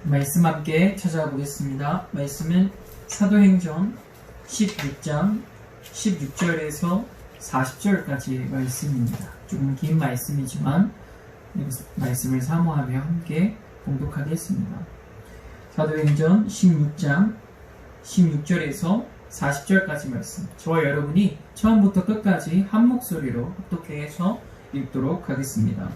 말씀 함께 찾아보겠습니다. 말씀은 사도행전 16장 16절에서 40절까지의 말씀입니다. 조금 긴 말씀이지만 말씀을 사모하며 함께 봉독하겠습니다. 사도행전 16장 16절에서 40절까지 말씀, 저와 여러분이 처음부터 끝까지 한 목소리로 합독해서 읽도록 하겠습니다.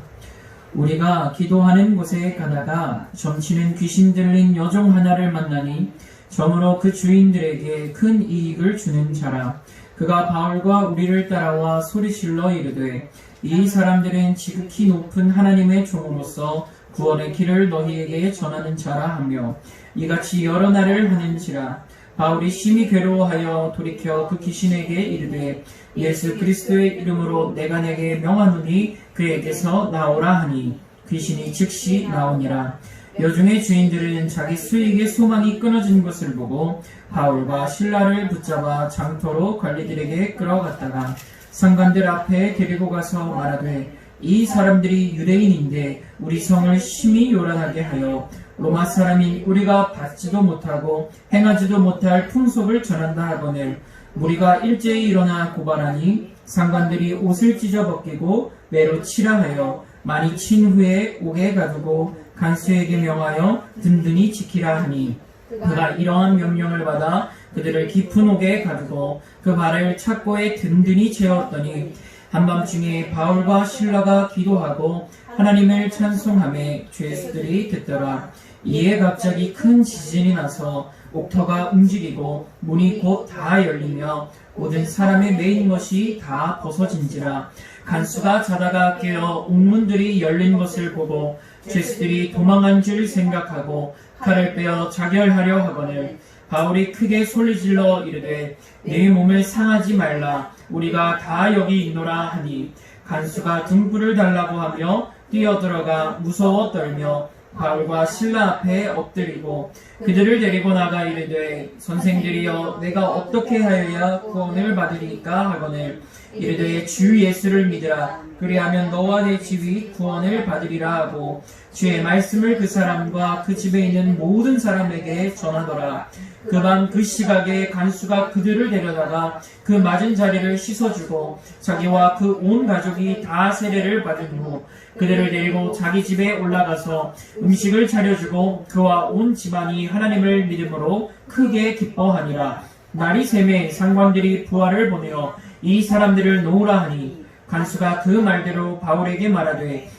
우리가 기도하는 곳에 가다가 점치는 귀신 들린 여종 하나를 만나니 점으로 그 주인들에게 큰 이익을 주는 자라. 그가 바울과 우리를 따라와 소리질러 이르되, 이 사람들은 지극히 높은 하나님의 종으로서 구원의 길을 너희에게 전하는 자라 하며 이같이 여러 날을 하는지라. 바울이 심히 괴로워하여 돌이켜 그 귀신에게 이르되, 예수 그리스도의 이름으로 내가 내게 명하노니 그에게서 나오라 하니 귀신이 즉시 나오니라. 여종의 주인들은 자기 수익의 소망이 끊어진 것을 보고 바울과 실라를 붙잡아 장터로 관리들에게 끌어갔다가 상관들 앞에 데리고 가서 말하되, 이 사람들이 유대인인데 우리 성을 심히 요란하게 하여 로마 사람인 우리가 받지도 못하고 행하지도 못할 풍속을 전한다 하거늘 무리가 일제히 일어나 고발하니 상관들이 옷을 찢어 벗기고 매로 치라 하여 많이 친 후에 옥에 가두고 간수에게 명하여 든든히 지키라 하니 그가 이러한 명령을 받아 그들을 깊은 옥에 가두고 그 발을 착고에 든든히 채웠더니 한밤중에 바울과 실라가 기도하고 하나님을 찬송하며 죄수들이 듣더라. 이에 갑자기 큰 지진이 나서 옥터가 움직이고 문이 곧 다 열리며 모든 사람의 매인 것이 다 벗어진지라. 간수가 자다가 깨어 옥문들이 열린 것을 보고 죄수들이 도망한 줄 생각하고 칼을 빼어 자결하려 하거늘 바울이 크게 소리질러 이르되, 내 몸을 상하지 말라. 우리가 다 여기 있노라 하니 간수가 등불을 달라고 하며 뛰어들어가 무서워 떨며 바울과 실라 앞에 엎드리고 그들을 데리고 나가 이르되, 선생들이여 내가 어떻게 하여야 구원을 받으리까 하거늘 이르되, 주 예수를 믿으라. 그리하면 너와 내 집이 구원을 받으리라 하고 주의 말씀을 그 사람과 그 집에 있는 모든 사람에게 전하더라. 그 밤 그 시각에 간수가 그들을 데려다가 그 맞은 자리를 씻어주고 자기와 그 온 가족이 다 세례를 받은 후 그들을 데리고 자기 집에 올라가서 음식을 차려주고 그와 온 집안이 하나님을 믿음으로 크게 기뻐하니라. 날이 새매 상관들이 부하를 보내어 이 사람들을 놓으라 하니 간수가 그 말대로 바울에게 말하되,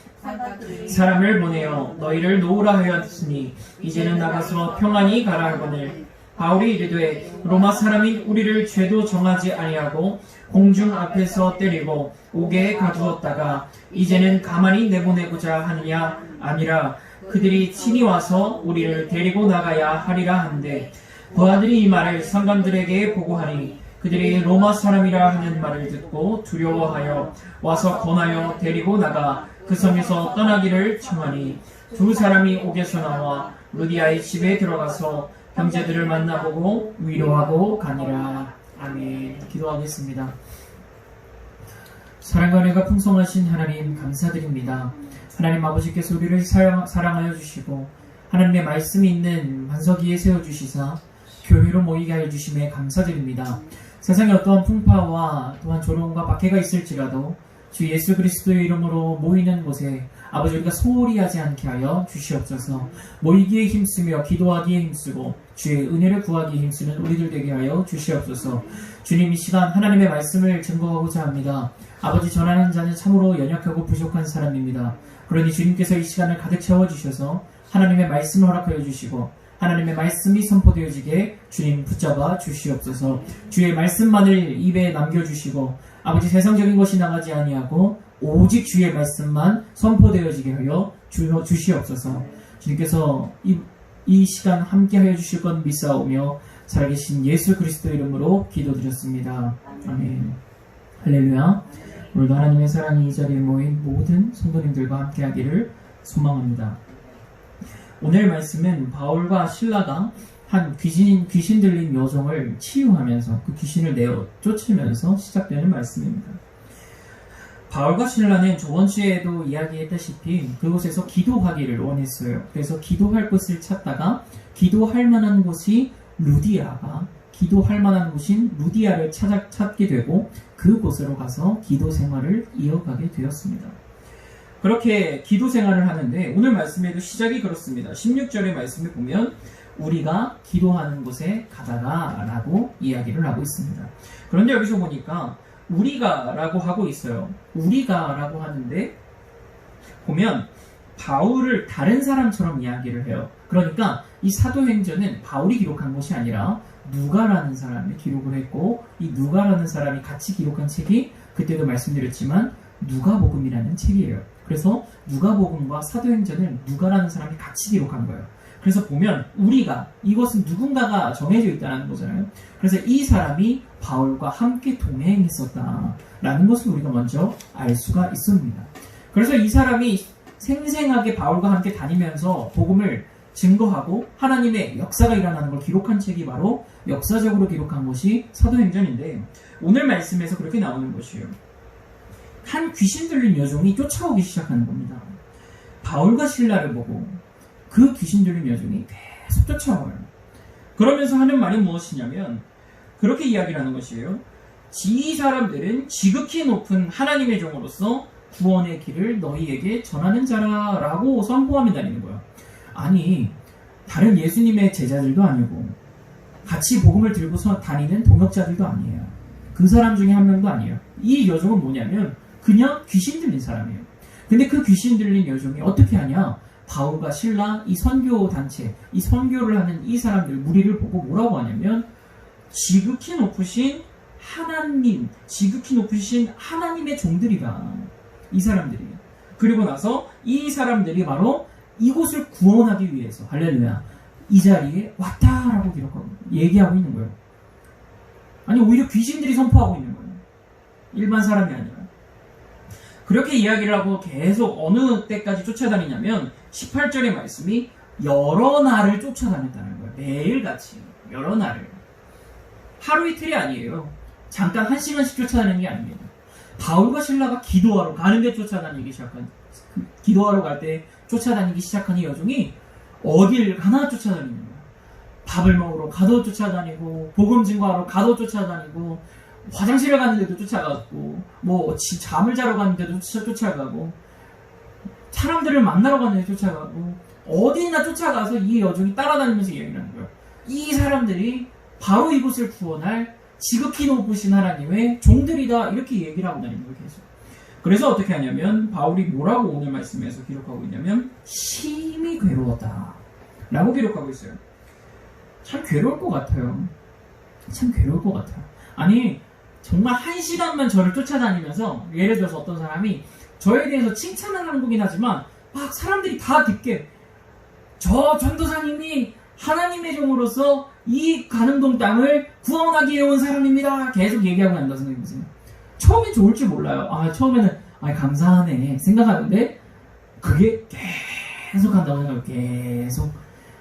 사람을 보내어 너희를 놓으라 하였으니 이제는 나가서 평안히 가라 하거늘 바울이 이르되, 로마 사람인 우리를 죄도 정하지 아니하고 공중 앞에서 때리고 옥에 가두었다가 이제는 가만히 내보내고자 하느냐? 아니라 그들이 친히 와서 우리를 데리고 나가야 하리라 한데 부하들이 이 말을 상관들에게 보고하니 그들이 로마 사람이라 하는 말을 듣고 두려워하여 와서 권하여 데리고 나가 그 성에서 떠나기를 청하니 두 사람이 옥에서 나와 루디아의 집에 들어가서 형제들을 만나보고 위로하고 가니라. 아멘. 기도하겠습니다. 사랑과 은혜가 풍성하신 하나님 감사드립니다. 하나님 아버지께서 우리를 사랑하여 주시고 하나님의 말씀이 있는 반석 위에 세워주시사 교회로 모이게 하여 주심에 감사드립니다. 세상에 어떠한 풍파와 또한 조롱과 박해가 있을지라도 주 예수 그리스도의 이름으로 모이는 곳에 아버지 우리가 소홀히 하지 않게 하여 주시옵소서. 모이기에 힘쓰며 기도하기에 힘쓰고 주의 은혜를 구하기에 힘쓰는 우리들 되게 하여 주시옵소서. 주님, 이 시간 하나님의 말씀을 증거하고자 합니다. 아버지, 전하는 자는 참으로 연약하고 부족한 사람입니다. 그러니 주님께서 이 시간을 가득 채워주셔서 하나님의 말씀을 허락하여 주시고 하나님의 말씀이 선포되어지게 주님 붙잡아 주시옵소서. 주의 말씀만을 입에 남겨주시고 아버지, 세상적인 것이 나가지 아니하고 오직 주의 말씀만 선포되어지게 하여 주시옵소서. 주님께서 이 시간 함께 하여 주실 것 믿사오며 살아계신 예수 그리스도 이름으로 기도드렸습니다. 아멘. 할렐루야. 오늘도 하나님의 사랑이 이 자리에 모인 모든 성도님들과 함께 하기를 소망합니다. 오늘 말씀은 바울과 실라가 한 귀신 들린 여종을 치유하면서 그 귀신을 내어 쫓으면서 시작되는 말씀입니다. 바울과 신라는 저번 주에도 이야기했다시피 그곳에서 기도하기를 원했어요. 그래서 기도할 곳을 찾다가 기도할 만한 곳이 루디아가 기도할 만한 곳인 루디아를 찾게 되고 그곳으로 가서 기도 생활을 이어가게 되었습니다. 그렇게 기도 생활을 하는데 오늘 말씀에도 시작이 그렇습니다. 16절의 말씀을 보면 우리가 기도하는 곳에 가다가 라고 이야기를 하고 있습니다. 그런데 여기서 보니까 우리가 라고 하고 있어요. 우리가 라고 하는데 보면 바울을 다른 사람처럼 이야기를 해요. 그러니까 이 사도행전은 바울이 기록한 것이 아니라 누가라는 사람이 기록을 했고 이 누가라는 사람이 같이 기록한 책이 그때도 말씀드렸지만 누가복음이라는 책이에요. 그래서 누가복음과 사도행전을 누가라는 사람이 같이 기록한 거예요. 그래서 보면 우리가 이것은 누군가가 정해져 있다는 거잖아요. 그래서 이 사람이 바울과 함께 동행했었다라는 것을 우리가 먼저 알 수가 있습니다. 그래서 이 사람이 생생하게 바울과 함께 다니면서 복음을 증거하고 하나님의 역사가 일어나는 걸 기록한 책이 바로 역사적으로 기록한 것이 사도행전인데 오늘 말씀에서 그렇게 나오는 것이에요. 한 귀신 들린 여종이 쫓아오기 시작하는 겁니다. 바울과 신라를 보고 그 귀신 들린 여종이 계속 쫓아와요. 그러면서 하는 말이 무엇이냐면 그렇게 이야기를 하는 것이에요. 이 사람들은 지극히 높은 하나님의 종으로서 구원의 길을 너희에게 전하는 자라라고 선포하며 다니는 거야. 아니 다른 예수님의 제자들도 아니고 같이 복음을 들고서 다니는 동역자들도 아니에요. 그 사람 중에 한 명도 아니에요. 이 여종은 뭐냐면 그냥 귀신 들린 사람이에요. 근데 그 귀신 들린 여종이 어떻게 하냐? 바울과 신라 이 선교 단체, 이 선교를 하는 이 사람들 무리를 보고 뭐라고 하냐면 지극히 높으신 하나님, 지극히 높으신 하나님의 종들이다. 이 사람들이. 그리고 나서 이 사람들이 바로 이곳을 구원하기 위해서 할렐루야 이 자리에 왔다라고 기록하고 얘기하고 있는 거예요. 아니 오히려 귀신들이 선포하고 있는 거예요. 일반 사람이 아니라. 그렇게 이야기를 하고 계속 어느 때까지 쫓아다니냐면 18절의 말씀이 여러 날을 쫓아다녔다는 거예요. 매일같이 여러 날을. 하루 이틀이 아니에요. 잠깐 1시간씩 쫓아다니는 게 아닙니다. 바울과 신라가 기도하러 가는데 기도하러 갈 때 쫓아다니기 시작한 이 여종이 어딜 가나 쫓아다니는 거예요. 밥을 먹으러 가도 쫓아다니고 복음 증거하러 가도 쫓아다니고 화장실을 갔는데도 쫓아가고 뭐 잠을 자러 갔는데도 쫓아가고 사람들을 만나러 갔는데 쫓아가고 어디나 쫓아가서 이 여종이 따라다니면서 얘기를 하는 거예요. 이 사람들이 바로 이곳을 구원할 지극히 높으신 하나님의 종들이다 이렇게 얘기를 하고 다니는 거예요. 계속. 그래서 어떻게 하냐면 바울이 뭐라고 오늘 말씀에서 기록하고 있냐면 심히 괴로웠다 라고 기록하고 있어요. 참 괴로울 것 같아요. 참 괴로울 것 같아요. 아니 정말 1시간만 저를 쫓아다니면서 예를 들어서 어떤 사람이 저에 대해서 칭찬하는 거긴 하지만 막 사람들이 다 듣게 저 전도사님이 하나님의 종으로서 이 가늠동 땅을 구원하기 위해 온 사람입니다. 계속 얘기하고 난다 생각해보세요. 처음엔 좋을 줄 몰라요. 처음에는 감사하네 생각하는데 그게 계속 한다고 생각해요. 계속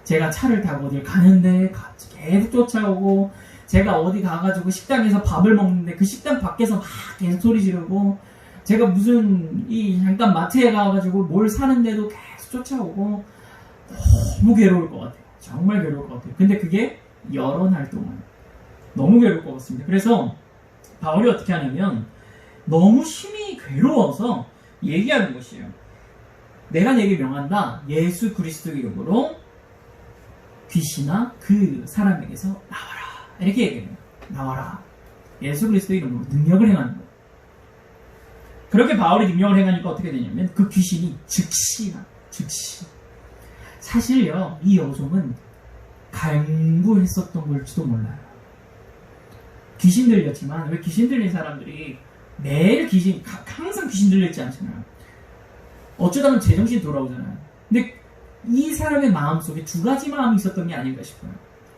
제가 차를 타고 어딜 가는데 계속 쫓아오고 제가 어디 가가지고 식당에서 밥을 먹는데 그 식당 밖에서 막 계속 소리 지르고 제가 무슨 잠깐 마트에 가가지고 뭘 사는데도 계속 쫓아오고 너무 괴로울 것 같아요. 정말 괴로울 것 같아요. 근데 그게 여러 날 동안 너무 괴로울 것 같습니다. 그래서 바울이 어떻게 하냐면 너무 심히 괴로워서 얘기하는 것이에요. 내가 내게 명한다. 예수 그리스도 이름으로 귀신아 그 사람에게서 나와라. 이렇게 얘기해요. 나와라. 예수 그리스도 이름으로 능력을 행하는 거예요. 그렇게 바울이 능력을 행하니까 어떻게 되냐면 그 귀신이 즉시. 사실요 이 여종은 간구했었던 걸지도 몰라요. 귀신 들렸지만 왜 귀신 들린 사람들이 매일 항상 귀신 들렸지 않잖아요. 어쩌다면 제정신이 돌아오잖아요. 근데 이 사람의 마음속에 두 가지 마음이 있었던 게 아닌가 싶어요.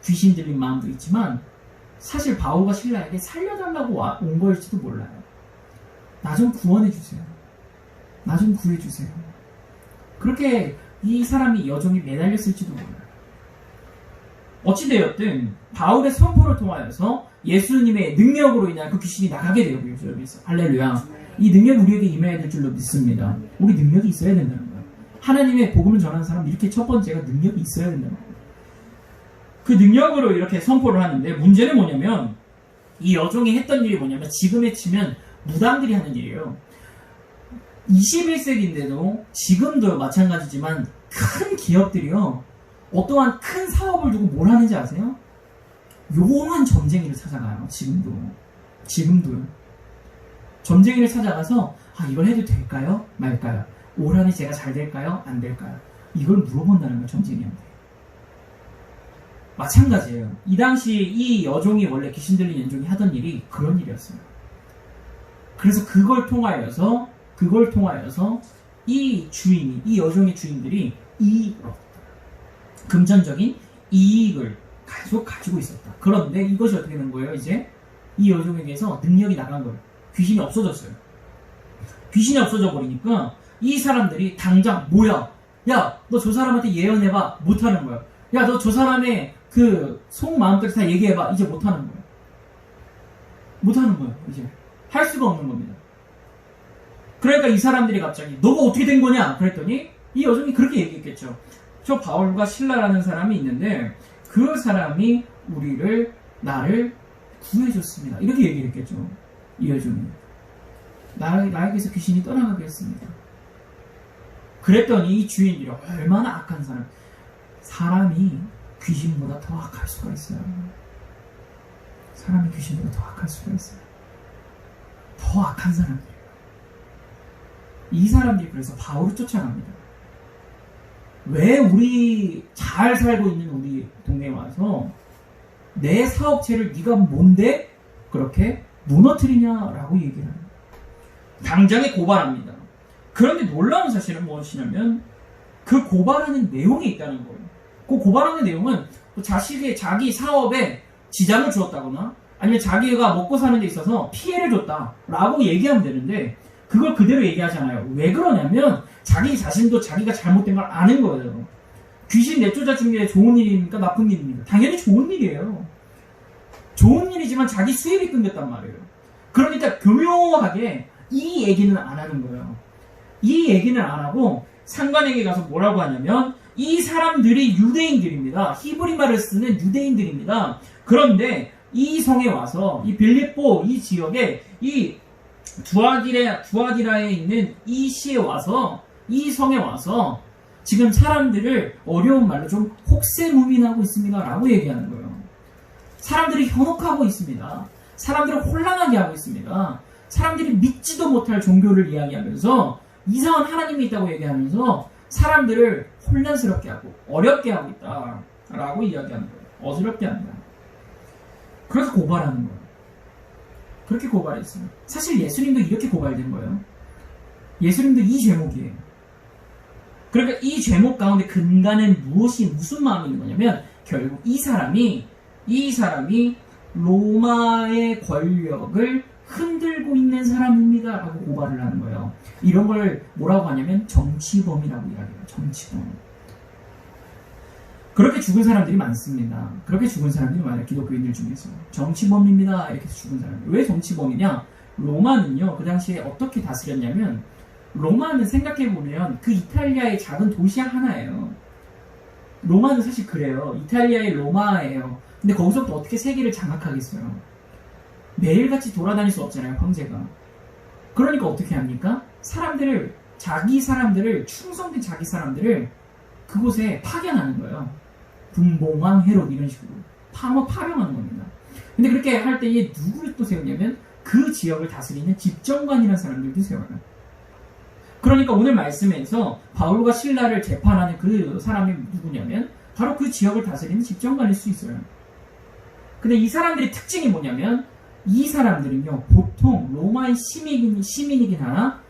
귀신 들린 마음도 있지만 사실 바울과 신라에게 살려달라고 온 거일지도 몰라요. 나 좀 구원해주세요. 나 좀 구해주세요. 그렇게 이 사람이 여종이 매달렸을지도 몰라요. 어찌되었든 바울의 선포를 통하여서 예수님의 능력으로 인한 그 귀신이 나가게 되고 여기서 할렐루야. 이 능력이 우리에게 임해야 될 줄로 믿습니다. 우리 능력이 있어야 된다는 거예요. 하나님의 복음을 전하는 사람 이렇게 첫 번째가 능력이 있어야 된다는 거예요. 그 능력으로 이렇게 선포를 하는데 문제는 뭐냐면 이 여종이 했던 일이 뭐냐면 지금에 치면 무당들이 하는 일이에요. 21세기인데도 지금도 마찬가지지만 큰 기업들이요. 어떠한 큰 사업을 두고 뭘 하는지 아세요? 요만한 점쟁이를 찾아가요. 지금도요. 점쟁이를 찾아가서 이걸 해도 될까요? 말까요? 올 한해 제가 잘 될까요? 안 될까요? 이걸 물어본다는 거예요. 점쟁이한테. 마찬가지예요. 이 당시 이 여종이 원래 귀신 들린 여종이 하던 일이 그런 일이었어요. 그래서 그걸 통하여서 이 주인이, 이 여종의 주인들이 이익을 얻었다. 금전적인 이익을 계속 가지고 있었다. 그런데 이것이 어떻게 된 거예요? 이제 이 여종에게서 능력이 나간 거예요. 귀신이 없어졌어요. 귀신이 없어져 버리니까 이 사람들이 당장 뭐야? 야, 너 저 사람한테 예언해봐. 못하는 거야. 야, 너 저 사람의 그 속마음까지 다 얘기해봐. 이제 못하는 거야. 못하는 거야. 이제 할 수가 없는 겁니다. 그러니까 이 사람들이 갑자기 너가 어떻게 된 거냐? 그랬더니 이 여종이 그렇게 얘기했겠죠. 저 바울과 실라라는 사람이 있는데 그 사람이 나를 구해줬습니다. 이렇게 얘기했겠죠. 이 여종이. 나에게서 귀신이 떠나가게 했습니다. 그랬더니 이 주인들이 얼마나 악한 사람이 귀신보다 더 악할 수가 있어요. 사람이 귀신보다 더 악할 수가 있어요. 더 악한 사람들이에요. 이 사람들이 그래서 바울을 쫓아갑니다. 왜 우리 잘 살고 있는 우리 동네에 와서 내 사업체를 네가 뭔데 그렇게 무너뜨리냐라고 얘기를 합니다. 당장에 고발합니다. 그런데 놀라운 사실은 무엇이냐면 그 고발하는 내용이 있다는 거예요. 그 고발하는 내용은 자기 사업에 지장을 주었다거나 아니면 자기가 먹고 사는 데 있어서 피해를 줬다라고 얘기하면 되는데 그걸 그대로 얘기하잖아요. 왜 그러냐면 자기 자신도 자기가 잘못된 걸 아는 거예요. 귀신 내쫓아준 게 좋은 일입니까? 나쁜 일입니까? 당연히 좋은 일이에요. 좋은 일이지만 자기 수입이 끊겼단 말이에요. 그러니까 교묘하게 이 얘기는 안 하는 거예요. 이 얘기는 안 하고 상관에게 가서 뭐라고 하냐면 이 사람들이 유대인들입니다. 히브리 말을 쓰는 유대인들입니다. 그런데 이 성에 와서 이 빌립보 이 지역에 이 두아디라에 있는 이 시에 와서 이 성에 와서 지금 사람들을 어려운 말로 좀 혹세무민하고 있습니다 라고 얘기하는 거예요. 사람들이 현혹하고 있습니다. 사람들을 혼란하게 하고 있습니다. 사람들이 믿지도 못할 종교를 이야기하면서 이상한 하나님이 있다고 얘기하면서 사람들을 혼란스럽게 하고 어렵게 하고 있다 라고 이야기하는 거예요. 어지럽게 한다. 그래서 고발하는 거예요. 그렇게 고발했어요. 사실 예수님도 이렇게 고발된 거예요. 예수님도 이 제목이에요. 그러니까 이 제목 가운데 근간은 무슨 마음이 있는 거냐면 결국 이 사람이 로마의 권력을 흔들고 있는 사람입니다 라고 고발을 하는 거예요. 이런 걸 뭐라고 하냐면 정치범이라고 이야기해요. 정치범. 그렇게 죽은 사람들이 많습니다. 그렇게 죽은 사람들이 많아요. 기독교인들 중에서. 정치범입니다. 이렇게 죽은 사람들. 왜 정치범이냐? 로마는요. 그 당시에 어떻게 다스렸냐면 로마는 생각해보면 그 이탈리아의 작은 도시 하나예요. 로마는 사실 그래요. 이탈리아의 로마예요. 근데 거기서부터 어떻게 세계를 장악하겠어요? 매일같이 돌아다닐 수 없잖아요. 황제가. 그러니까 어떻게 합니까? 충성된 자기 사람들을 그곳에 파견하는 거예요. 분봉왕 헤롯 이런 식으로 파병하는 겁니다. 근데 그렇게 할 때에 누구를 또 세우냐면 그 지역을 다스리는 집정관이라는 사람들도 세워요. 그러니까 오늘 말씀에서 바울과 실라를 재판하는 그 사람이 누구냐면 바로 그 지역을 다스리는 집정관일 수 있어요. 근데 이 사람들의 특징이 뭐냐면 이 사람들은요 보통 로마의 시민이긴 하나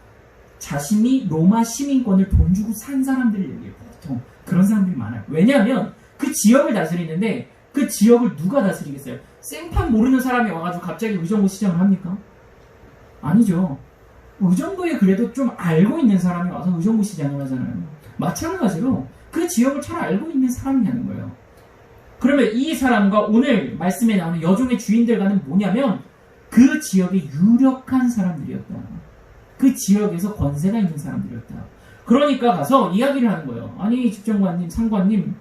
자신이 로마 시민권을 돈 주고 산 사람들을 얘기해요. 보통 그런 사람들이 많아요. 왜냐하면 그 지역을 다스리는데 그 지역을 누가 다스리겠어요? 생판 모르는 사람이 와가지고 갑자기 의정부 시장을 합니까? 아니죠. 의정부에 그래도 좀 알고 있는 사람이 와서 의정부 시장을 하잖아요. 마찬가지로 그 지역을 잘 알고 있는 사람이 하는 거예요. 그러면 이 사람과 오늘 말씀에 나오는 여종의 주인들과는 뭐냐면 그 지역의 유력한 사람들이었다. 그 지역에서 권세가 있는 사람들이었다. 그러니까 가서 이야기를 하는 거예요. 아니 집정관님, 상관님,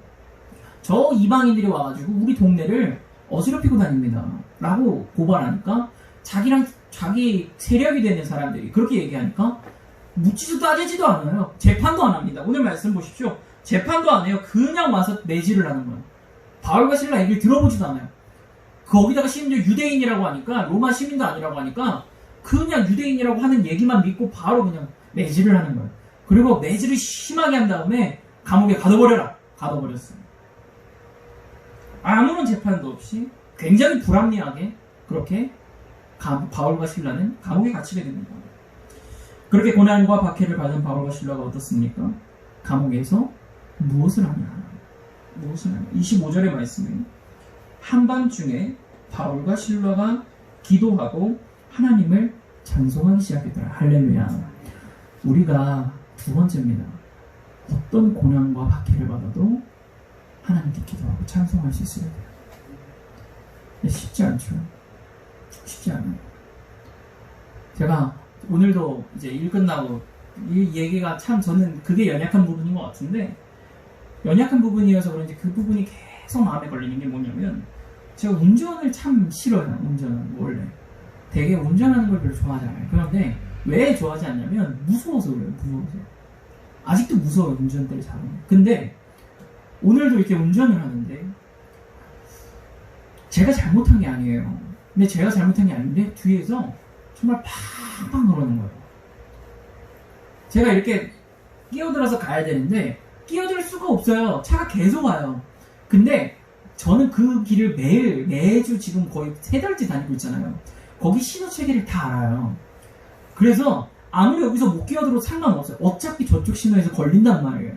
저 이방인들이 와가지고 우리 동네를 어지럽히고 다닙니다. 라고 고발하니까 자기랑 자기 세력이 되는 사람들이 그렇게 얘기하니까 묻지도 따지지도 않아요. 재판도 안 합니다. 오늘 말씀 보십시오. 재판도 안 해요. 그냥 와서 내지를 하는 거예요. 바울과 실라 얘기를 들어보지도 않아요. 거기다가 심지어 유대인이라고 하니까, 로마 시민도 아니라고 하니까 그냥 유대인이라고 하는 얘기만 믿고 바로 그냥 내지를 하는 거예요. 그리고 내지를 심하게 한 다음에 감옥에 가둬버려라. 가둬버렸어요. 아무런 재판도 없이 굉장히 불합리하게 그렇게 바울과 실라는 감옥에 갇히게 됩니다. 그렇게 고난과 박해를 받은 바울과 실라가 어떻습니까? 감옥에서 무엇을 하냐? 무엇을 하냐? 25절의 말씀에 한밤중에 바울과 실라가 기도하고 하나님을 찬송하기 시작했더라. 할렐루야. 우리가 두 번째입니다. 어떤 고난과 박해를 받아도 하나님께 기도하고 찬송할 수 있어야 돼요. 쉽지 않죠. 쉽지 않아요. 제가 오늘도 이제 일 끝나고 이 얘기가 참 저는 그게 연약한 부분인 것 같은데, 연약한 부분이어서 그런지 그 부분이 계속 마음에 걸리는 게 뭐냐면, 제가 운전을 참 싫어요. 운전은 원래 되게 운전하는 걸 별로 좋아하잖아요. 그런데 왜 좋아하지 않냐면 무서워서 그래요. 무서워서. 아직도 무서워요. 운전대를 잡으면. 근데 오늘도 이렇게 운전을 하는데 제가 잘못한 게 아니에요. 근데 제가 잘못한 게 아닌데 뒤에서 정말 팡팡 그러는 거예요. 제가 이렇게 끼어들어서 가야 되는데 끼어들 수가 없어요. 차가 계속 와요. 근데 저는 그 길을 매주 지금 거의 3달째 다니고 있잖아요. 거기 신호체계를 다 알아요. 그래서 아무리 여기서 못 끼어들어도 상관없어요. 어차피 저쪽 신호에서 걸린단 말이에요.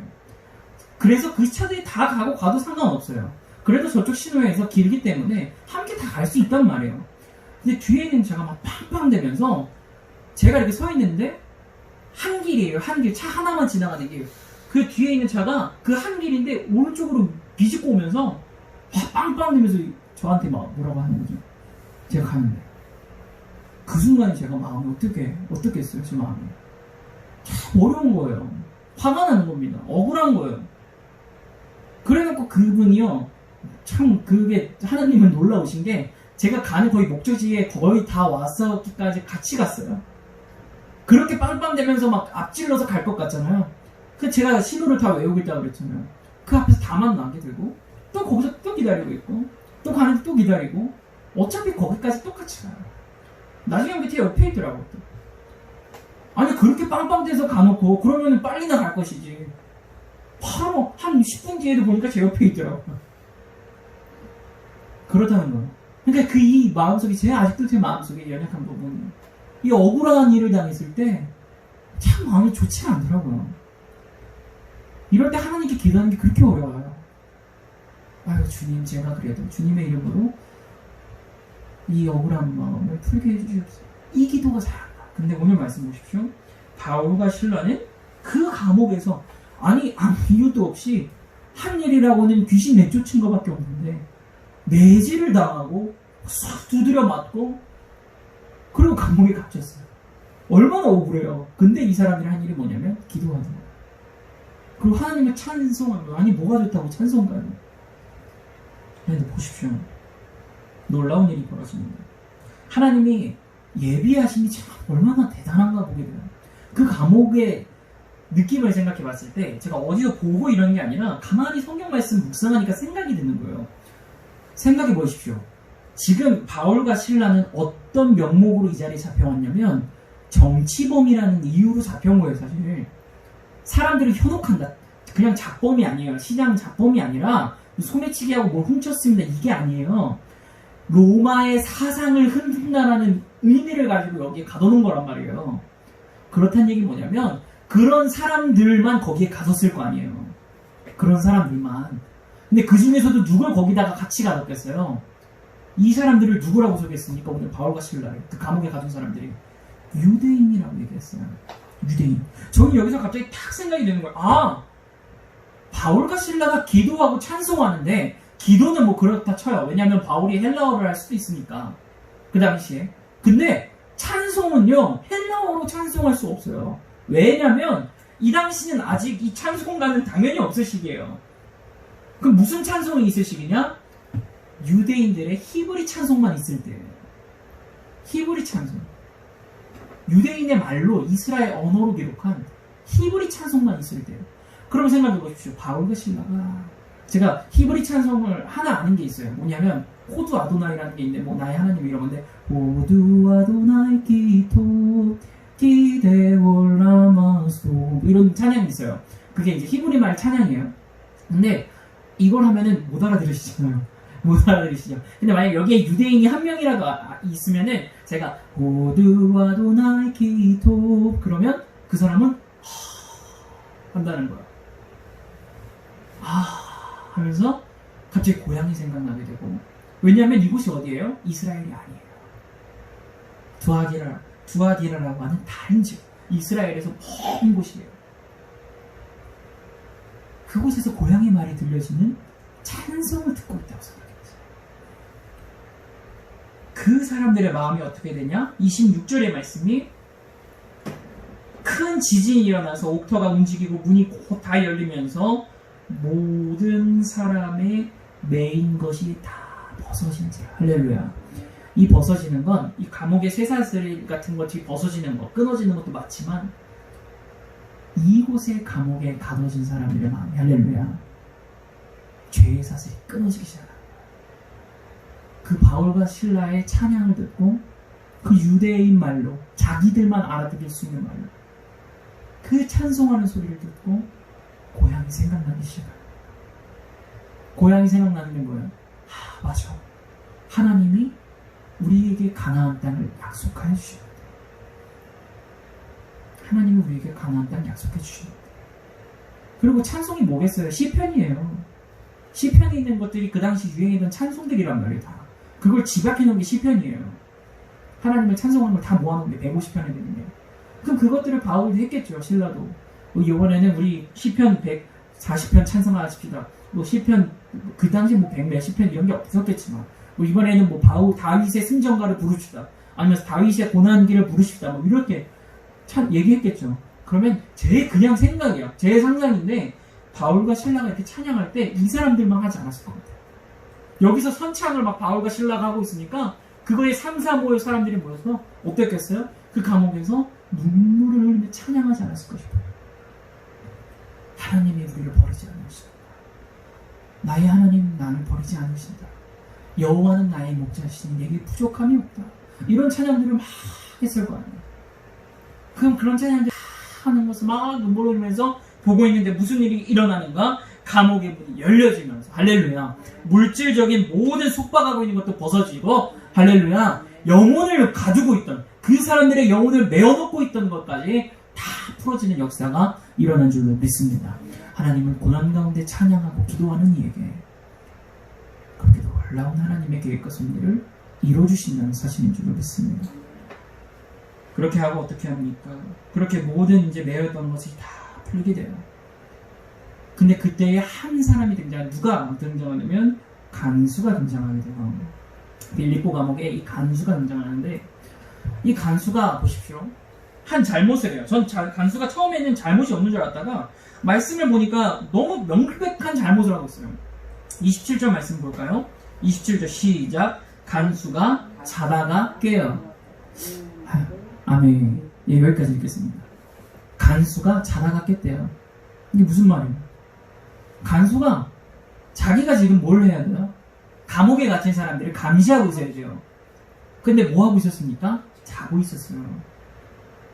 그래서 그 차들이 다 가도 상관없어요. 그래도 저쪽 신호에서 길기 때문에 함께 다 갈 수 있단 말이에요. 근데 뒤에 있는 차가 막 팡팡 대면서 제가 이렇게 서 있는데 한 길이에요. 한 길. 차 하나만 지나가는 길. 그 뒤에 있는 차가 그 한 길인데 오른쪽으로 비집고 오면서 막 빵빵 대면서 저한테 막 뭐라고 하는 거죠. 제가 가는데 그 순간에 제가 마음이 어떻게 했어요? 제 마음이 참 어려운 거예요. 화가 나는 겁니다. 억울한 거예요. 그래놓고 그분이요, 참 그게 하나님은 놀라우신 게 제가 가는 거의 목적지에 거의 다 왔었기까지 같이 갔어요. 그렇게 빵빵대면서 막 앞질러서 갈 것 같잖아요. 그 제가 신호를 다 외우고 있다고 그랬잖아요. 그 앞에서 다 만나게 되고 또 거기서 또 기다리고 있고 또 가는데 또 기다리고 어차피 거기까지 똑같이 가요. 나중에 밑에 옆에 있더라고. 또. 아니 그렇게 빵빵대서 가놓고 그러면 빨리나 갈 것이지. 바로 한 10분 뒤에도 보니까 제 옆에 있더라고. 그렇다는 거예요. 그러니까 이 마음속에 아직도 제 마음속에 연약한 부분이, 이 억울한 일을 당했을 때 참 마음이 좋지 않더라고요. 이럴 때 하나님께 기도하는 게 그렇게 어려워요. 아유 주님, 제가 그래도 주님의 이름으로 이 억울한 마음을 풀게 해주시옵소서. 이 기도가 잘한다. 근데 오늘 말씀 보십시오. 바울과 실라는 그 감옥에서 아무 이유도 없이 한 일이라고는 귀신 내쫓은 것밖에 없는데 매질을 당하고 싹 두드려 맞고 그리고 감옥에 갇혔어요. 얼마나 억울해요. 근데 이 사람들이 한 일이 뭐냐면 기도하는 거예요. 그리고 하나님을 찬송하는 거예요. 아니 뭐가 좋다고 찬송가요. 근데 보십시오. 놀라운 일이 벌어집니다. 하나님이 예비하심이 참 얼마나 대단한가 보게 돼요. 그 감옥의 느낌을 생각해 봤을 때 제가 어디서 보고 이런 게 아니라 가만히 성경 말씀 묵상하니까 생각이 드는 거예요. 생각해 보십시오. 지금 바울과 실라는 어떤 명목으로 이 자리에 잡혀왔냐면 정치범이라는 이유로 잡혀온 거예요. 사실 사람들을 현혹한다. 그냥 잡범이 아니에요. 시장 잡범이 아니라 소매치기하고 뭘 훔쳤습니다. 이게 아니에요. 로마의 사상을 흔든다라는 의미를 가지고 여기에 가둬놓은 거란 말이에요. 그렇다는 얘기 뭐냐면 그런 사람들만 거기에 가뒀을 거 아니에요. 그런 사람들만. 근데 그 중에서도 누굴 거기다가 같이 가뒀겠어요? 이 사람들을 누구라고 소개했습니까? 오늘 바울과 실라를, 그 감옥에 가둔 사람들이 유대인이라고 얘기했어요. 유대인. 저는 여기서 갑자기 탁 생각이 드는 거예요. 아, 바울과 실라가 기도하고 찬송하는데 기도는 뭐 그렇다 쳐요. 왜냐하면 바울이 헬라어를 할 수도 있으니까 그 당시에. 근데 찬송은요, 헬라어로 찬송할 수 없어요. 왜냐면 이 당시는 아직 이 찬송가는 당연히 없을 시기예요. 그럼 무슨 찬송이 있을 시기냐? 유대인들의 히브리 찬송만 있을 때예요. 히브리 찬송. 유대인의 말로 이스라엘 언어로 기록한 히브리 찬송만 있을 때예요. 그럼 생각해 보십시오. 바울과 실라가, 제가 히브리 찬송을 하나 아는 게 있어요. 뭐냐면 호두 아도나이라는 게 있는데, 뭐 나의 하나님 이런 건데, 호두 아도나이 기토 기데올라마소 이런 찬양이 있어요. 그게 이제 히브리 말 찬양이에요. 근데 이걸 하면은 못 알아들으시잖아요. 못 알아들으시죠. 근데 만약 여기에 유대인이 한 명이라도 있으면은 제가 호두 아도나이 기토 그러면 그 사람은 한다는 거야. 하면서 갑자기 고향이 생각나게 되고, 왜냐하면 이곳이 어디예요? 이스라엘이 아니에요. 두아디라라고 하는 다른 집, 이스라엘에서 먼 곳이에요. 그곳에서 고향의 말이 들려지는 찬송을 듣고 있다고 생각해보세요. 그 사람들의 마음이 어떻게 되냐? 26절의 말씀이, 큰 지진이 일어나서 옥터가 움직이고 문이 곧 다 열리면서 모든 사람의 메인 것이 다 벗어진지라. 할렐루야. 이 벗어지는 건 이 감옥의 쇠사슬 같은 것이 벗어지는 것, 끊어지는 것도 맞지만 이곳의 감옥에 가둬진 사람들의 마음이, 할렐루야, 죄의 사슬이 끊어지기 시작합니다. 그 바울과 실라의 찬양을 듣고 그 유대인 말로, 자기들만 알아들을 수 있는 말로 그 찬송하는 소리를 듣고 고향이 생각나기 시작합니다. 고향이 생각나는 게 뭐예요? 맞아. 하나님이 우리에게 가나안 땅을 약속하여 주셨다. 하나님이 우리에게 가나안 땅 약속해 주셨다. 그리고 찬송이 뭐겠어요? 시편이에요. 시편에 있는 것들이 그 당시 유행했던 찬송들이란 말이에요. 다. 그걸 집약해 놓은 게 시편이에요. 하나님을 찬송하는 걸 다 모아놓은 게 150편에 되는 게. 그럼 그것들을 바울도 했겠죠. 신라도. 이번에는 우리 시편 140편 찬송하십시다. 뭐 시편 그 당시 뭐 100 몇십 편 이런 게 없었겠지만, 뭐 이번에는 뭐 다윗의 승전가를 부르시다, 아니면 다윗의 고난기를 부르시다, 뭐 이렇게 얘기했겠죠. 그러면 제 그냥 생각이야, 제 상상인데 바울과 신라가 이렇게 찬양할 때 이 사람들만 하지 않았을 것 같아요. 여기서 선창을 막 바울과 신라가 하고 있으니까 그거에 3, 4, 5의 사람들이 모여서 어땠겠어요? 그 감옥에서 눈물을 흘리며 찬양하지 않았을 것이다. 하나님이 우리를 버리지 않으신다. 나의 하나님 나를 버리지 않으신다. 여호와는 나의 목자시니 내게 부족함이 없다. 이런 찬양들을 막 했을 거 아니에요. 그럼 그런 찬양들 하는 것을 막 눈물 흘리면서 보고 있는데 무슨 일이 일어나는가? 감옥의 문이 열려지면서, 할렐루야, 물질적인 모든 속박하고 있는 것도 벗어지고, 할렐루야, 영혼을 가두고 있던 그 사람들의 영혼을 메어놓고 있던 것까지 다 풀어지는 역사가 일어난 줄로 믿습니다. 하나님은 고난 가운데 찬양하고 기도하는 이에게 그렇게 놀라운 하나님의 계획과 섭리를 이루어주신다는 사실인 줄로 믿습니다. 그렇게 하고 어떻게 합니까? 그렇게 모든 이제 메어있던 것이 다 풀리게 돼요. 근데 그때에 한 사람이 누가 등장하냐면 간수가 등장하게 돼요. 빌립보 감옥에 이 간수가 등장하는데, 이 간수가 보십시오, 한 잘못을 해요. 전 간수가 처음에는 잘못이 없는 줄 알았다가 말씀을 보니까 너무 명백한 잘못을 하고 있어요. 27절 말씀 볼까요? 27절 시작. 간수가 자다가 깨요. 아멘. 예, 여기까지 읽겠습니다. 간수가 자다가 깼대요. 이게 무슨 말이에요? 간수가 자기가 지금 뭘 해야 돼요? 감옥에 갇힌 사람들을 감시하고 있어야 돼요. 근데 뭐 하고 있었습니까? 자고 있었어요.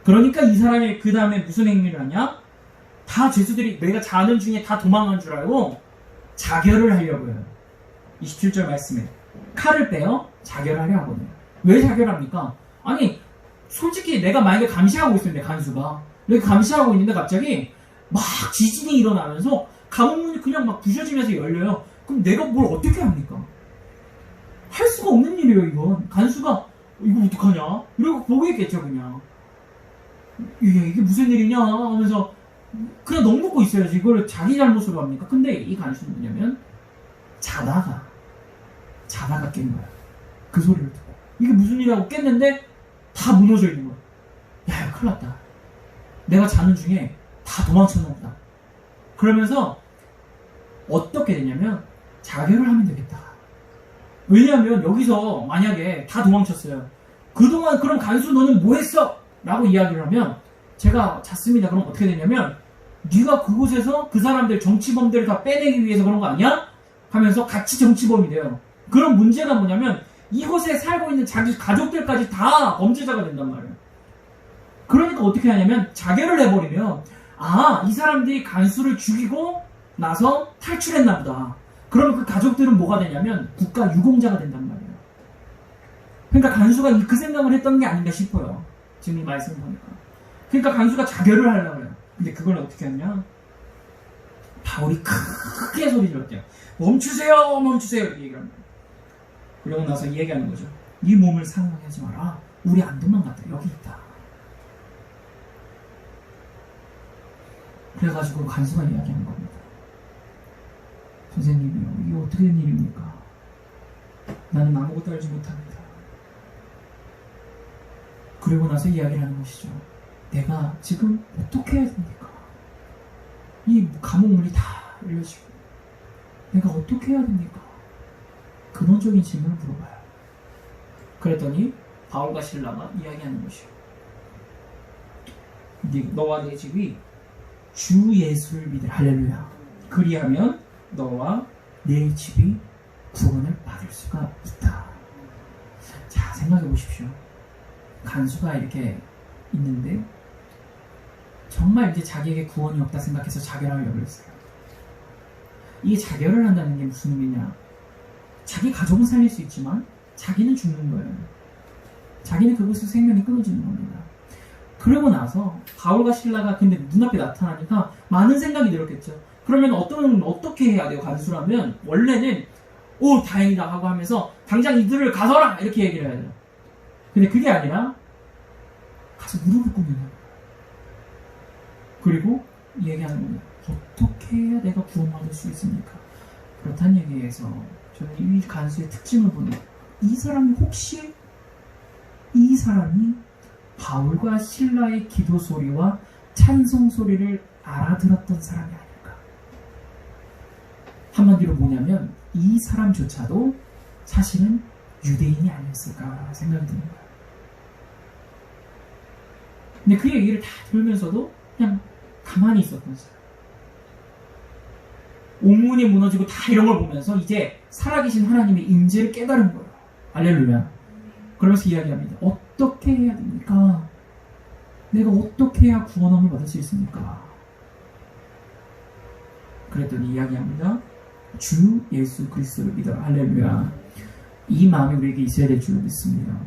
그러니까 이 사람이 그 다음에 무슨 행위를 하냐? 다 죄수들이 내가 자는 중에 다 도망간 줄 알고 자결을 하려고 해요. 27절 말씀에 칼을 빼어 자결하려 하거든요. 왜 자결합니까? 아니 솔직히 내가 만약에 감시하고 있었는데, 간수가 내가 감시하고 있는데 갑자기 막 지진이 일어나면서 감옥문이 그냥 막 부셔지면서 열려요. 그럼 내가 뭘 어떻게 합니까? 할 수가 없는 일이에요. 이건 간수가 이거 어떡하냐? 이러고 보겠겠죠. 그냥 이게 무슨 일이냐 하면서 그냥 넋놓고 있어야지. 이걸 자기 잘못으로 합니까? 근데 이 간수는 뭐냐면 자다가 깬 거야. 그 소리를 듣고 이게 무슨 일이라고 깼는데 다 무너져 있는 거야. 야, 큰일 났다. 내가 자는 중에 다 도망쳤나 보다. 그러면서 어떻게 되냐면 자결을 하면 되겠다. 왜냐하면 여기서 만약에 다 도망쳤어요. 그동안 그럼 간수 너는 뭐 했어? 라고 이야기를 하면 제가 잤습니다. 그럼 어떻게 되냐면 네가 그곳에서 그 사람들 정치범들을 다 빼내기 위해서 그런 거 아니야? 하면서 같이 정치범이 돼요. 그런 문제가 뭐냐면 이곳에 살고 있는 자기 가족들까지 다 범죄자가 된단 말이에요. 그러니까 어떻게 하냐면 자결을 해버리면 이 사람들이 간수를 죽이고 나서 탈출했나 보다. 그러면 그 가족들은 뭐가 되냐면 국가 유공자가 된단 말이에요. 그러니까 간수가 그 생각을 했던 게 아닌가 싶어요. 지금 이 말씀을 보니까. 그러니까 간수가 자결을 하려고 해요. 근데 그걸 어떻게 했냐? 바울이 크게 소리 질렀대요. 멈추세요, 멈추세요. 이렇게 얘기를 합니다. 그러고 나서 얘기하는 거죠. 네 몸을 상하게 하지 마라. 우리 안 도망갔다. 여기 있다. 그래가지고 간수가 이야기하는 겁니다. 선생님이요, 이게 어떻게 된 일입니까? 나는 아무것도 알지 못합니다. 그리고 나서 이야기를 하는 것이죠. 내가 지금 어떻게 해야 됩니까? 이 감옥문이 다 열려지고 내가 어떻게 해야 됩니까? 근원적인 질문을 물어봐요. 그랬더니 바울과 실라가 이야기하는 것이요. 너와 내 집이 주 예수를 믿으라. 할렐루야. 그리하면 너와 내 집이 구원을 받을 수가 있다. 자, 생각해 보십시오. 간수가 이렇게 있는데 정말 이제 자기에게 구원이 없다 생각해서 자결하려고 했어요. 이 자결을 한다는 게 무슨 의미냐? 자기 가족은 살릴 수 있지만 자기는 죽는 거예요. 자기는 그곳에서 생명이 끊어지는 겁니다. 그러고 나서 바울과 실라가 근데 눈앞에 나타나니까 많은 생각이 들었겠죠. 그러면 어떻게 해야 돼요? 간수라면 원래는 오 다행이다 하고 하면서 당장 이들을 가서라 이렇게 얘기를 해야 돼요. 근데 그게 아니라 가서 무릎을 꿇는 거예요. 그리고 얘기하는 겁니다. 어떻게 해야 내가 구원받을 수 있습니까? 그렇다는 얘기에서 저는 이 간수의 특징을 보는 거예요. 이 사람이 바울과 실라의 기도 소리와 찬송 소리를 알아들었던 사람이 아닐까. 한마디로 뭐냐면 이 사람조차도 사실은 유대인이 아니었을까 생각이 드는 거예요. 근데 그 얘기를 다 들으면서도 그냥 가만히 있었던 사람. 옥문이 무너지고 다 이런 걸 보면서 이제 살아계신 하나님의 임재를 깨달은 거예요. 할렐루야. 그러면서 이야기합니다. 어떻게 해야 됩니까? 내가 어떻게 해야 구원함을 받을 수 있습니까? 그랬더니 이야기합니다. 주 예수 그리스도를 믿어라. 할렐루야. 이 마음이 우리에게 있어야 될 줄로 믿습니다.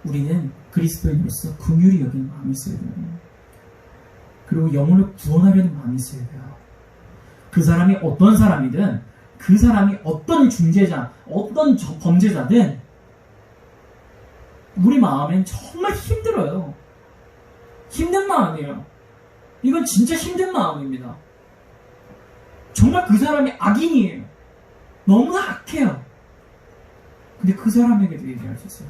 우리는 그리스도인으로서 긍휼히 여기는 마음이 있어야 돼요. 그리고 영혼을 구원하려는 마음이 있어야 돼요. 그 사람이 어떤 사람이든 그 사람이 어떤 중재자, 어떤 범죄자든 우리 마음엔 정말 힘들어요. 힘든 마음이에요. 이건 진짜 힘든 마음입니다. 정말 그 사람이 악인이에요. 너무나 악해요. 근데 그 사람에게도 얘기할 수 있어요.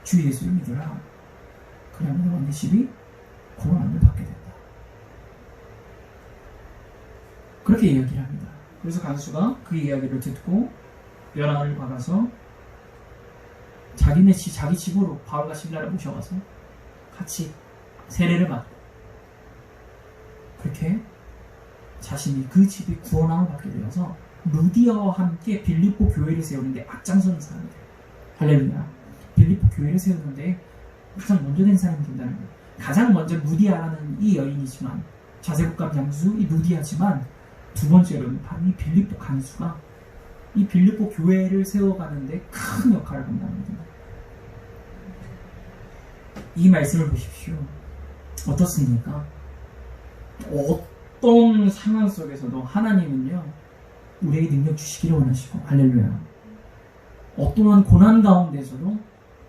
주 예수를 믿어라. 그러면 너와 내 집이 구원함을 받게 된다. 그렇게 이야기를 합니다. 그래서 간수가 그 이야기를 듣고 벼랑을 박아서 자기 집으로 바울과 실라를 모셔가서 같이 세례를 받고 그렇게 자신이 그 집이 구원함을 받게 되어서 루디아와 함께 빌립보 교회를 세우는데 앞장서는 사람이 돼요. 할렐루야. 빌립보 교회를 세우는데 가장 먼저 된 사람이 된다는 거예요. 가장 먼저 루디아라는 이 여인이지만 자세국감 장수 이 루디아지만 두 번째로는 바로 이 빌립보 간수가 이 빌립보 교회를 세워가는데 큰 역할을 감당합니다. 이 말씀을 보십시오. 어떻습니까? 어떤 상황 속에서도 하나님은요 우리에게 능력 주시기를 원하시고 할렐루야. 어떠한 고난 가운데서도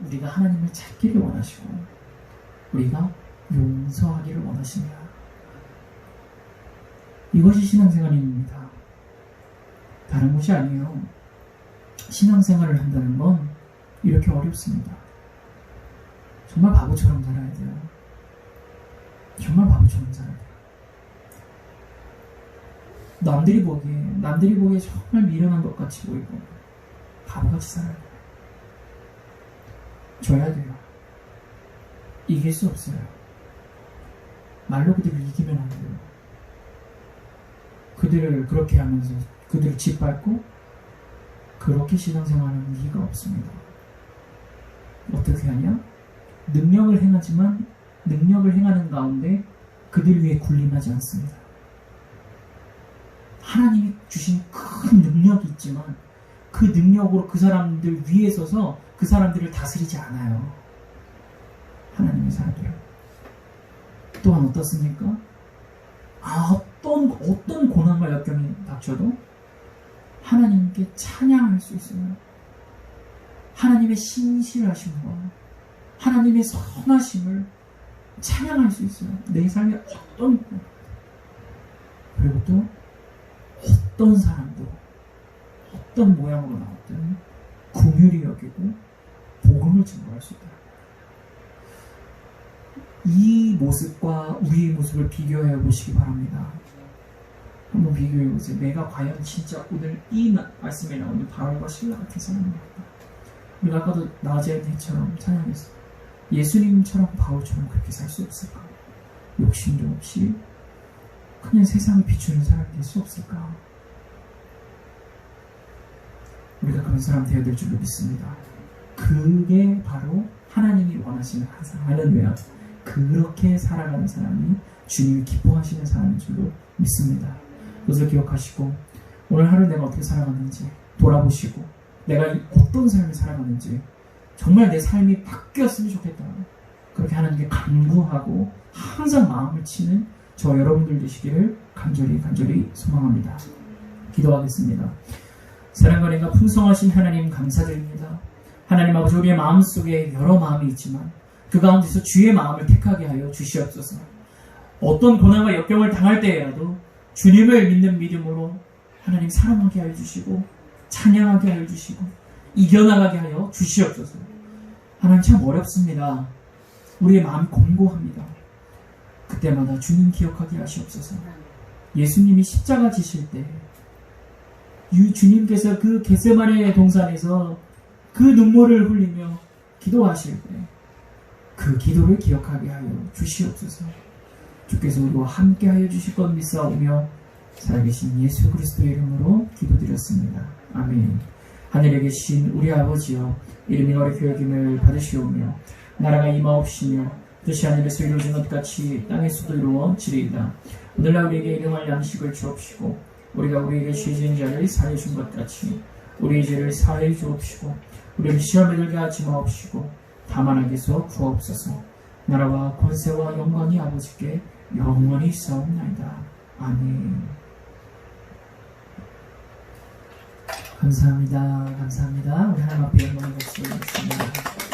우리가 하나님을 찾기를 원하시고 우리가 용서하기를 원하십니다. 이것이 신앙생활입니다. 다른 것이 아니에요. 신앙생활을 한다는 건 이렇게 어렵습니다. 정말 바보처럼 살아야 돼요. 정말 바보처럼 살아야 돼요. 남들이 보기에 정말 미련한 것 같이 보이고 바보같이 살아야 돼요. 져야 돼요. 이길 수 없어요. 말로 그들을 이기면 안 돼요. 그들을 그렇게 하면서 그들을 짓밟고 그렇게 신앙생활하는 이유가 없습니다. 어떻게 하냐? 능력을 행하지만 능력을 행하는 가운데 그들 위해 군림하지 않습니다. 하나님이 주신 큰 능력이 있지만 그 능력으로 그 사람들 위에 서서 그 사람들을 다스리지 않아요. 하나님의 사람들은. 또한 어떻습니까? 어떤 고난과 역경이 닥쳐도 하나님께 찬양할 수 있어요. 하나님의 신실하심과 하나님의 선하심을 찬양할 수 있어요. 내 삶에 그리고 또 어떤 사람도 어떤 모양으로 나왔든 긍휼히 여기고 복음을 증거할 수 있다. 이 모습과 우리의 모습을 비교해 보시기 바랍니다. 한번 비교해 보세요. 내가 과연 진짜 오늘 이 말씀에 나오는 바울과 실라 같은 사람인가? 우리가 아까도 나제처럼 찬양했어요. 예수님처럼 바울처럼 그렇게 살 수 없을까? 욕심도 없이 그냥 세상에 비추는 사람이 될 수 없을까? 우리가 그런 사람 되어야 될 줄로 믿습니다. 그게 바로 하나님이 원하시는 할렐루야. 그렇게 살아가는 사람이 주님이 기뻐하시는 사람인 줄로 믿습니다. 그것을 기억하시고 오늘 하루 내가 어떻게 살아갔는지 돌아보시고 내가 어떤 삶을 살아갔는지 정말 내 삶이 바뀌었으면 좋겠다. 그렇게 하나님께 간구하고 항상 마음을 치는 저 여러분들 되시기를 간절히 소망합니다. 기도하겠습니다. 사랑과 은혜가 풍성하신 하나님 감사드립니다. 하나님 아버지, 우리의 마음속에 여러 마음이 있지만 그 가운데서 주의 마음을 택하게 하여 주시옵소서. 어떤 고난과 역경을 당할 때에라도 주님을 믿는 믿음으로 하나님 사랑하게 하여 주시고 찬양하게 하여 주시고 이겨나가게 하여 주시옵소서. 하나님 참 어렵습니다. 우리의 마음이 공고합니다. 그때마다 주님 기억하게 하시옵소서. 예수님이 십자가 지실 때 주님께서 그 겟세마네 동산에서 그 눈물을 흘리며 기도하실 때 그 기도를 기억하게 하여 주시옵소서. 주께서 우리와 함께 하여 주실 것 믿사오며 살아계신 예수 그리스도의 이름으로 기도드렸습니다. 아멘. 하늘에 계신 우리 아버지여, 이름이 너를 여김을 받으시오며 나라가 임하옵시며 뜻이 하늘에서 이루어진 것 같이 땅에서도 이루어지리이다. 오늘날 우리에게 일용할 양식을 주옵시고 우리가 우리에게 죄진 자를 사하여 준 것 같이 우리의 죄를 사하여 주옵시고 우리를 시험에 들게 하지 마옵시고 다만 악에서 구하옵소서. 나라와 권세와 영광이 아버지께 영원히 있사옵나이다. 아멘. 감사합니다. 우리 하나님 앞에 영광을 드리겠습니다.